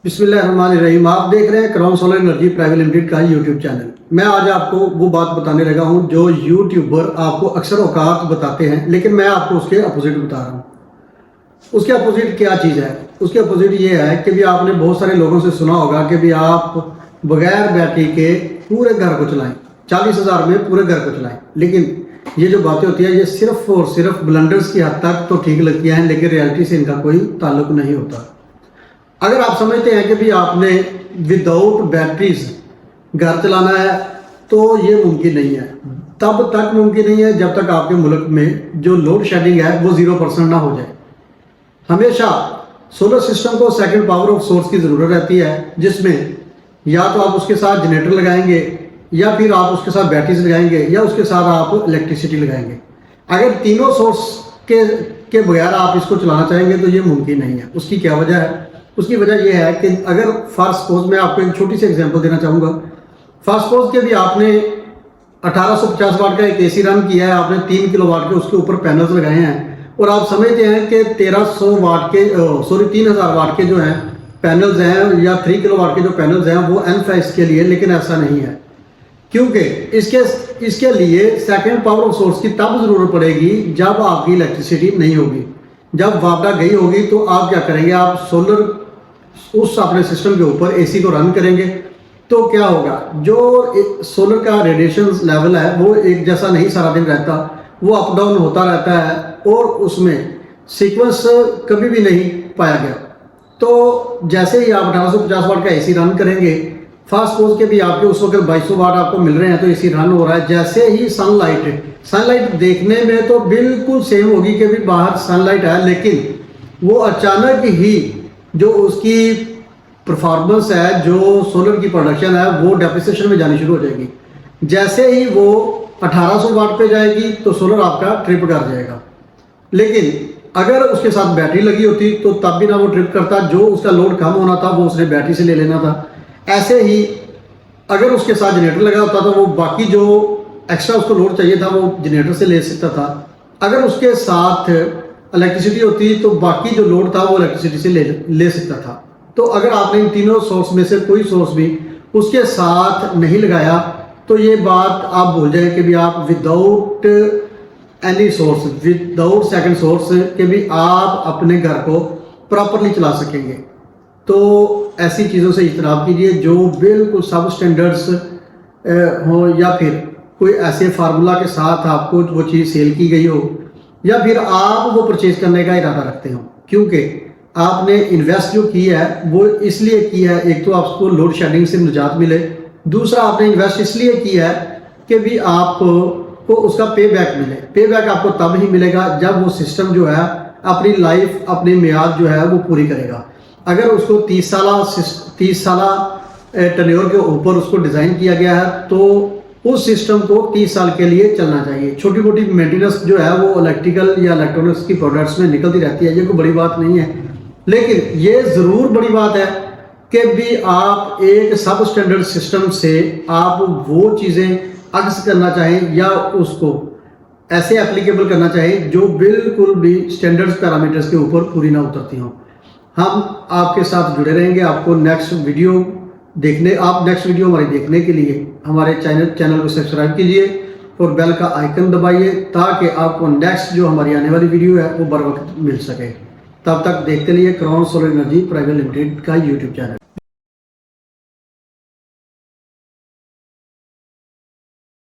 बिस्मिल्लाहिर्रहमानिर्रहीम। आप देख रहे हैं crown solar energy private limited का यूट्यूब चैनल। मैं आज आपको वो बात बताने लगा हूं जो यूट्यूबर आपको अक्सर औकात बताते हैं, लेकिन मैं आपको उसके अपोजिट बता रहा हूं। उसके अपोजिट क्या चीज़ है? उसके अपोजिट ये है कि भी आपने बहुत सारे लोगों से सुना होगा कि भी आप बगैर बैटरी के पूरे घर को चलाएं, 40,000 में पूरे घर को चलाएं। लेकिन ये जो बातें होती है ये सिर्फ और सिर्फ ब्लंडर्स की हद तक तो ठीक लगती हैं, लेकिन रियलिटी से इनका कोई ताल्लुक नहीं होता। अगर आप समझते हैं कि भी आपने विदाउट बैटरीज घर चलाना है तो ये मुमकिन नहीं है। तब तक मुमकिन नहीं है जब तक आपके मुल्क में जो लोड शेडिंग है वो 0% ना हो जाए। हमेशा सोलर सिस्टम को सेकंड पावर ऑफ सोर्स की ज़रूरत रहती है, जिसमें या तो आप उसके साथ जनरेटर लगाएंगे या फिर आप उसके साथ बैटरीज लगाएंगे या उसके साथ आप इलेक्ट्रिसिटी लगाएंगे। अगर तीनों सोर्स के बगैर आप इसको चलाना चाहेंगे तो ये मुमकिन नहीं है। उसकी क्या वजह है? उसकी वजह यह है कि अगर फॉर सपोज मैं आपको एक छोटी सी एग्जांपल देना चाहूँगा। फॉर सपोज के भी आपने 1850 वाट का एक एसी रन किया है, आपने 3 किलोवाट के उसके ऊपर पैनल्स लगाए हैं और आप समझते हैं कि 3000 वाट के जो हैं पैनल्स हैं या 3 किलोवाट के जो पैनल्स हैं वो एन फेज के लिए, लेकिन ऐसा नहीं है। क्योंकि इसके लिए सेकंड पावर ऑफ सोर्स की तब ज़रूरत पड़ेगी जब आपकी इलेक्ट्रिसिटी नहीं होगी। जब वापडा गई होगी तो आप क्या करेंगे? आप सोलर उस अपने सिस्टम के ऊपर एसी को रन करेंगे तो क्या होगा? जो सोलर का रेडिएशन लेवल है वो एक जैसा नहीं सारा दिन रहता, वो अप डाउन होता रहता है और उसमें सीक्वेंस कभी भी नहीं पाया गया। तो जैसे ही आप 1850 वाट का एसी रन करेंगे, फास्ट सपोज के भी आपके उस वक्त 2200 वाट आपको मिल रहे हैं तो एसी रन हो रहा है। जैसे ही सनलाइट देखने में तो बिल्कुल सेम होगी कि भी बाहर सनलाइट है, लेकिन वो अचानक ही जो उसकी परफॉर्मेंस है, जो सोलर की प्रोडक्शन है, वो डेप्रिसिएशन में जानी शुरू हो जाएगी। जैसे ही वो 1800 वाट पे जाएगी तो सोलर आपका ट्रिप कर जाएगा। लेकिन अगर उसके साथ बैटरी लगी होती तो तब भी ना वो ट्रिप करता, जो उसका लोड कम होना था वो उसने बैटरी से ले लेना था। ऐसे ही अगर उसके साथ जनरेटर लगा होता तो वो बाकी जो एक्स्ट्रा उसको लोड चाहिए था वो जनरेटर से ले सकता था। अगर उसके साथ इलेक्ट्रिसिटी होती तो बाकी जो लोड था वो इलेक्ट्रिसिटी से ले सकता था। तो अगर आपने इन तीनों सोर्स में से कोई सोर्स भी उसके साथ नहीं लगाया तो ये बात आप भूल जाए कि भी आप without any source, without second source के भी आप अपने घर को प्रॉपरली चला सकेंगे। तो ऐसी चीज़ों से इज्तनाब कीजिए जो बिल्कुल सब स्टैंडर्ड्स हो, या फिर कोई ऐसे फार्मूला के साथ आपको वो चीज़ सेल की गई हो, या फिर आप वो परचेज करने का इरादा रखते हो। क्योंकि आपने इन्वेस्ट जो की है वो इसलिए की है, एक तो आपको लोड शेडिंग से निजात मिले, दूसरा आपने इन्वेस्ट इसलिए किया है कि भी आपको उसका पे बैक मिले। पे बैक आपको तब ही मिलेगा जब वो सिस्टम जो है अपनी लाइफ, अपनी मियाद जो है वो पूरी करेगा। अगर उसको 30 साल टर्नओवर के ऊपर उसको डिज़ाइन किया गया है तो उस सिस्टम को 30 साल के लिए चलना चाहिए। छोटी मोटी मेंटेनेंस जो है वो इलेक्ट्रिकल या इलेक्ट्रॉनिक्स की प्रोडक्ट्स में निकलती रहती है, ये कोई बड़ी बात नहीं है। लेकिन ये ज़रूर बड़ी बात है कि भी आप एक सब स्टैंडर्ड सिस्टम से आप वो चीज़ें अक्स करना चाहें या उसको ऐसे एप्लीकेबल करना चाहें जो बिल्कुल भी स्टैंडर्ड्स पैरामीटर्स के ऊपर पूरी ना उतरती हों। हम आपके साथ जुड़े रहेंगे। आपको नेक्स्ट वीडियो हमारी देखने के लिए हमारे चैनल को सब्सक्राइब कीजिए और बेल का आइकन दबाइए ताकि आपको नेक्स्ट जो हमारी आने वाली वीडियो है वो बर वक्त मिल सके। तब तक देखते रहिए crown solar energy private limited का यूट्यूब चैनल।